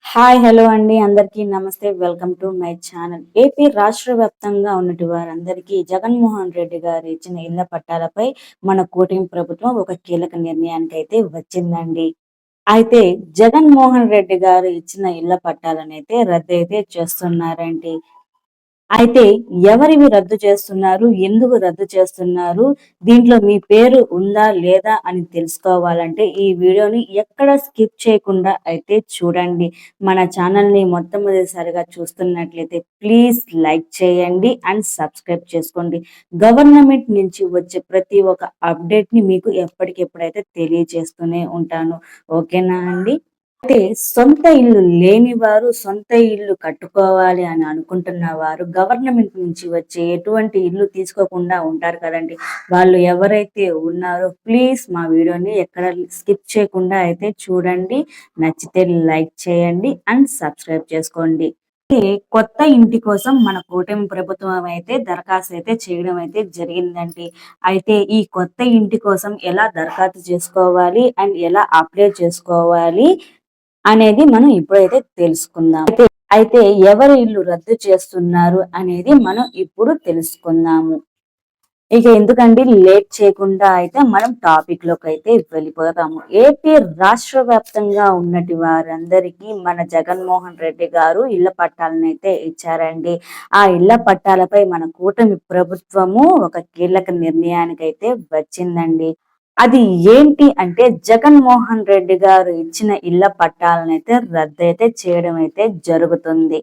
Hi hello అండి అందరికీ నమస్తే welcome to my channel. AP రాష్ట్ర వ్యాప్తంగా ఉన్నటి వారందరికీ జగన్మోహన్ రెడ్డి గారు ఇచ్చిన ఇళ్ల పట్టాలపై మన కూటమి ప్రభుత్వం ఒక కీలక నిర్ణయానికి అయితే వచ్చిందండి. అయితే జగన్మోహన్ రెడ్డి గారు ఇచ్చిన ఇళ్ల పట్టాలనైతే రద్దయితే చేస్తున్నారండి. అయితే ఎవరివి రద్దు చేస్తున్నారు? ఎందుకు రద్దు చేస్తున్నారు? దీంట్లో మీ పేరు ఉందా? లేదా? అని తెలుసుకోవాలంటే ఈ వీడియోని ఎక్కడ స్కిప్ చేయకుండా అయితే చూడండి. మన ఛానల్‌ని మొట్టమొదటిసారిగా చూస్తున్నట్లయితే ప్లీజ్ లైక్ చేయండి అండ్ సబ్స్క్రైబ్ చేసుకోండి. గవర్నమెంట్ నుంచి వచ్చే ప్రతి ఒక్క అప్డేట్‌ని మీకు ఎప్పటికెప్పుడైతే తెలియజేస్తూనే ఉంటాను. ఓకేనా అండి? అయితే సొంత ఇల్లు లేని వారు, సొంత ఇల్లు కట్టుకోవాలి అని అనుకుంటున్న వారు గవర్నమెంట్ నుంచి వచ్చే ఎటువంటి ఇల్లు తీసుకోకుండా ఉంటారు కదండీ! వాళ్ళు ఎవరైతే ఉన్నారో ప్లీజ్ మా వీడియోని ఎక్కడ స్కిప్ చేయకుండా అయితే చూడండి. నచ్చితే లైక్ చేయండి అండ్ సబ్స్క్రైబ్ చేసుకోండి. అయితే కొత్త ఇంటి కోసం మన కూటమి ప్రభుత్వం అయితే దరఖాస్తు అయితే చేయడం అయితే జరిగిందండి. అయితే ఈ కొత్త ఇంటి కోసం ఎలా దరఖాస్తు చేసుకోవాలి అండ్ ఎలా అప్లై చేసుకోవాలి అనేది మనం ఇప్పుడైతే తెలుసుకుందాం. అయితే ఎవరి ఇల్లు రద్దు చేస్తున్నారు అనేది మనం ఇప్పుడు తెలుసుకుందాము. ఇక ఎందుకండి లేట్ చేయకుండా అయితే మనం టాపిక్ లోకి అయితే వెళ్ళిపోతాము. ఏపీ రాష్ట్ర వ్యాప్తంగా ఉన్నటి వారందరికీ మన జగన్మోహన్ రెడ్డి గారు ఇళ్ల పట్టాలను అయితే ఇచ్చారండి. ఆ ఇళ్ల పట్టాలపై మన కూటమి ప్రభుత్వము ఒక కీలక నిర్ణయానికైతే వచ్చిందండి. అది ఏంటి అంటే జగన్మోహన్ రెడ్డి గారు ఇచ్చిన ఇళ్ల పట్టాలనైతే రద్దయితే చేయడం అయితే జరుగుతుంది.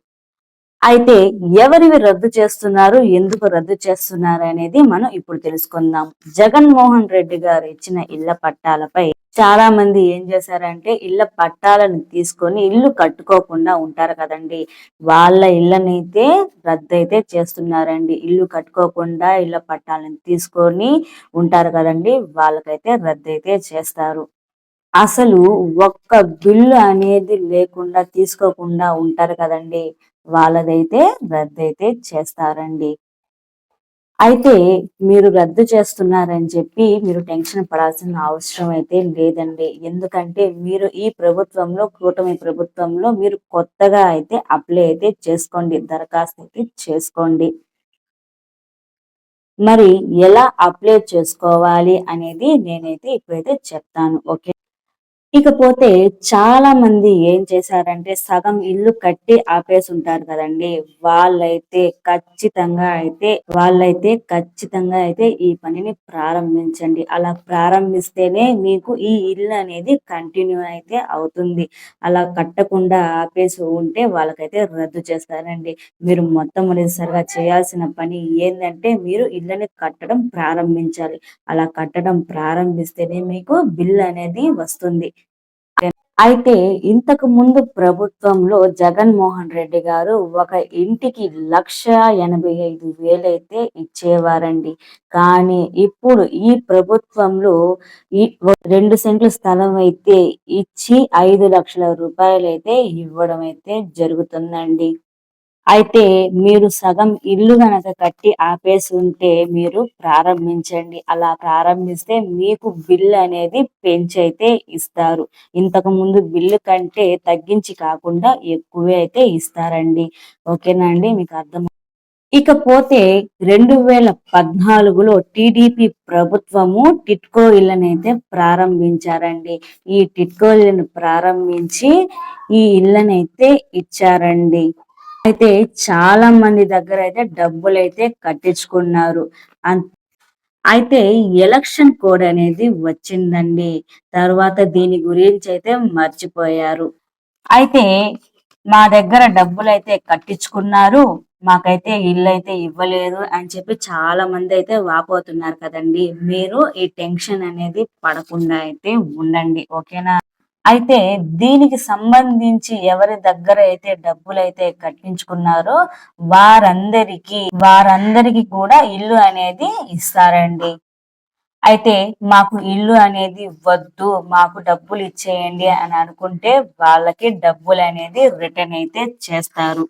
అయితే ఎవరివి రద్దు చేస్తున్నారు? ఎందుకు రద్దు చేస్తున్నారు? అనేది మనం ఇప్పుడు తెలుసుకుందాం. జగన్మోహన్ రెడ్డి గారు ఇచ్చిన ఇళ్ల పట్టాలపై చాలా మంది ఏం చేశారంటే ఇళ్ల పట్టాలను తీసుకొని ఇల్లు కట్టుకోకుండా ఉంటారు కదండి. వాళ్ళ ఇళ్ళనైతే రద్దయితే చేస్తున్నారండి. ఇల్లు కట్టుకోకుండా ఇళ్ల పట్టాలను తీసుకొని ఉంటారు కదండి. వాళ్ళకైతే రద్దయితే చేస్తారు. అసలు ఒక్క బిల్లు అనేది లేకుండా తీసుకోకుండా ఉంటారు కదండి. వాళ్ళదైతే రద్దయితే చేస్తారండి. అయితే మీరు రద్దు చేస్తున్నారని చెప్పి మీరు టెన్షన్ పడాల్సిన అవసరం అయితే లేదండి. ఎందుకంటే మీరు ఈ ప్రభుత్వంలో కూటమి ప్రభుత్వంలో మీరు కొత్తగా అయితే అప్లై అయితే చేసుకోండి. దరఖాస్తు అయితే చేసుకోండి. మరి ఎలా అప్లై చేసుకోవాలి అనేది నేనైతే ఇప్పుడైతే చెప్తాను. ఓకే. ఇకపోతే చాలా మంది ఏం చేశారంటే సగం ఇల్లు కట్టి ఆపేసి ఉంటారు కదండి. వాళ్ళైతే ఖచ్చితంగా అయితే ఈ పనిని ప్రారంభించండి. అలా ప్రారంభిస్తేనే మీకు ఈ ఇల్లు అనేది కంటిన్యూ అయితే అవుతుంది. అలా కట్టకుండా ఆపేసి ఉంటే వాళ్ళకైతే రద్దు చేస్తారండి. మీరు మొట్టమొదటిసారిగా చేయాల్సిన పని ఏందంటే మీరు ఇళ్ళని కట్టడం ప్రారంభించాలి. అలా కట్టడం ప్రారంభిస్తేనే మీకు బిల్ అనేది వస్తుంది. అయితే ఇంతకు ముందు ప్రభుత్వంలో జగన్మోహన్ రెడ్డి గారు ఒక ఇంటికి 1,85,000 అయితే ఇచ్చేవారండి. కానీ ఇప్పుడు ఈ ప్రభుత్వంలో ఈ 2 సెంట్ల స్థలం అయితే ఇచ్చి 5,00,000 రూపాయలైతే ఇవ్వడం అయితే జరుగుతుందండి. అయితే మీరు సగం ఇల్లు గనక కట్టి ఆపేసి ఉంటే మీరు ప్రారంభించండి. అలా ప్రారంభిస్తే మీకు బిల్ అనేది పెంచైతే ఇస్తారు. ఇంతకు ముందు బిల్లు కంటే తగ్గించి కాకుండా ఎక్కువే అయితే ఇస్తారండి. ఓకేనా అండి? మీకు అర్థం. ఇకపోతే 2014లో టీడీపీ ప్రభుత్వము టిట్కో ఇళ్లనైతే ప్రారంభించారండి. ఈ టిట్కో ఇళ్లను ప్రారంభించి ఈ ఇళ్లనైతే ఇచ్చారండి. అయితే చాలా మంది దగ్గర అయితే డబ్బులైతే కట్టించుకున్నారు. అన్ అయితే ఎలక్షన్ కోడ్ అనేది వచ్చిందండి. తర్వాత దీని గురించి అయితే మర్చిపోయారు. అయితే మా దగ్గర డబ్బులైతే కట్టించుకున్నారు. మాకైతే ఇల్లైతే ఇవ్వలేదు అని చెప్పి చాలా మంది అయితే వాపోతున్నారు కదండీ. మీరు ఈ టెన్షన్ అనేది పడకుండా అయితే ఉండండి. ఓకేనా? అయితే దీనికి సంబంధించి ఎవరి దగ్గర అయితే డబ్బులైతే కట్టించుకున్నారో వారందరికీ కూడా ఇల్లు అనేది ఇస్తారండి. అయితే మాకు ఇల్లు అనేది వద్దు, మాకు డబ్బులు ఇచ్చేయండి అని అనుకుంటే వాళ్ళకి డబ్బులు అనేది రిటర్న్ అయితే చేస్తారు.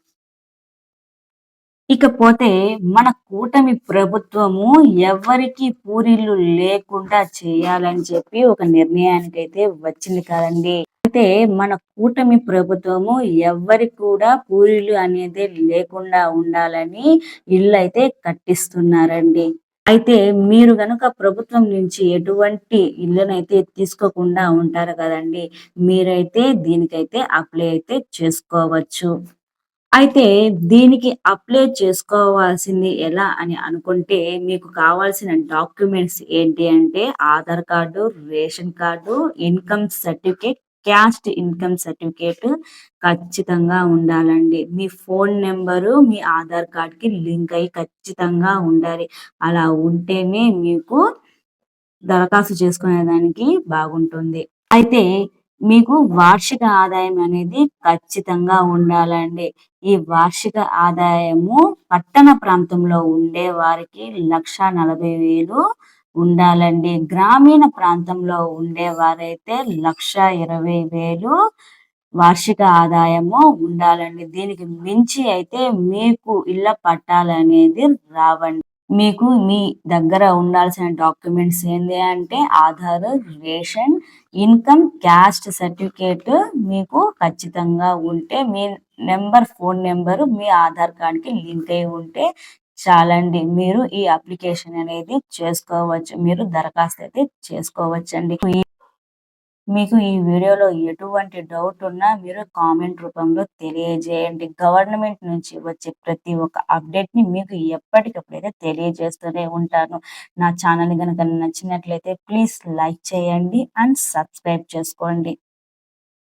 ఇకపోతే మన కూటమి ప్రభుత్వము ఎవరికి పూరీలు లేకుండా చేయాలని చెప్పి ఒక నిర్ణయానికైతే వచ్చింది కదండి. అయితే మన కూటమి ప్రభుత్వము ఎవ్వరికి కూడా పూరీలు అనేది లేకుండా ఉండాలని ఇళ్ళైతే కట్టిస్తున్నారండి. అయితే మీరు గనుక ప్రభుత్వం నుంచి ఎటువంటి ఇళ్ళనైతే తీసుకోకుండా ఉంటారు కదండి. మీరైతే దీనికైతే అప్లై అయితే చేసుకోవచ్చు. అయితే దీనికి అప్లై చేసుకోవాల్సింది ఎలా అని అనుకుంటే, మీకు కావాల్సిన డాక్యుమెంట్స్ ఏంటి అంటే Aadhaar card, ration card, income certificate, caste income certificate ఖచ్చితంగా ఉండాలండి. మీ ఫోను నంబరు మీ ఆధార్ కార్డ్‌కి లింక్ అయ్యి ఖచ్చితంగా ఉండాలి. అలా ఉంటేనే మీకు దరఖాస్తు చేసుకునేదానికి బాగుంటుంది. అయితే మీకు వార్షిక ఆదాయం అనేది ఖచ్చితంగా ఉండాలండి. ఈ వార్షిక ఆదాయము పట్టణ ప్రాంతంలో ఉండే వారికి 1,40,000 ఉండాలండి. గ్రామీణ ప్రాంతంలో ఉండేవారైతే 1,20,000 వార్షిక ఆదాయము ఉండాలండి. దీనికి మించి అయితే మీకు ఇళ్ళ పట్టాలనేది రావండి. మీకు మీ దగ్గర ఉండాల్సిన డాక్యుమెంట్స్ ఏంది అంటే Aadhaar, ration, income, caste certificate మీకు ఖచ్చితంగా ఉంటే మీ ఫోను నంబరు మీ ఆధార్ కార్డ్‌కి లింక్ అయ్యి ఉంటే చాలండి. మీరు ఈ అప్లికేషన్ అనేది చేసుకోవచ్చు. మీరు దరఖాస్తు అయితే చేసుకోవచ్చండి. మీకు ఈ వీడియోలో ఎటువంటి డౌట్ ఉన్నా మీరు కామెంట్ రూపంలో తెలియజేయండి. గవర్నమెంట్ నుంచి వచ్చే ప్రతి ఒక్క అప్డేట్‌ని మీకు ఎప్పటికప్పుడైతే తెలియజేస్తూనే ఉంటాను. నా ఛానల్‌ని గనక నచ్చినట్లయితే ప్లీజ్ లైక్ చేయండి అండ్ సబ్స్క్రైబ్ చేసుకోండి.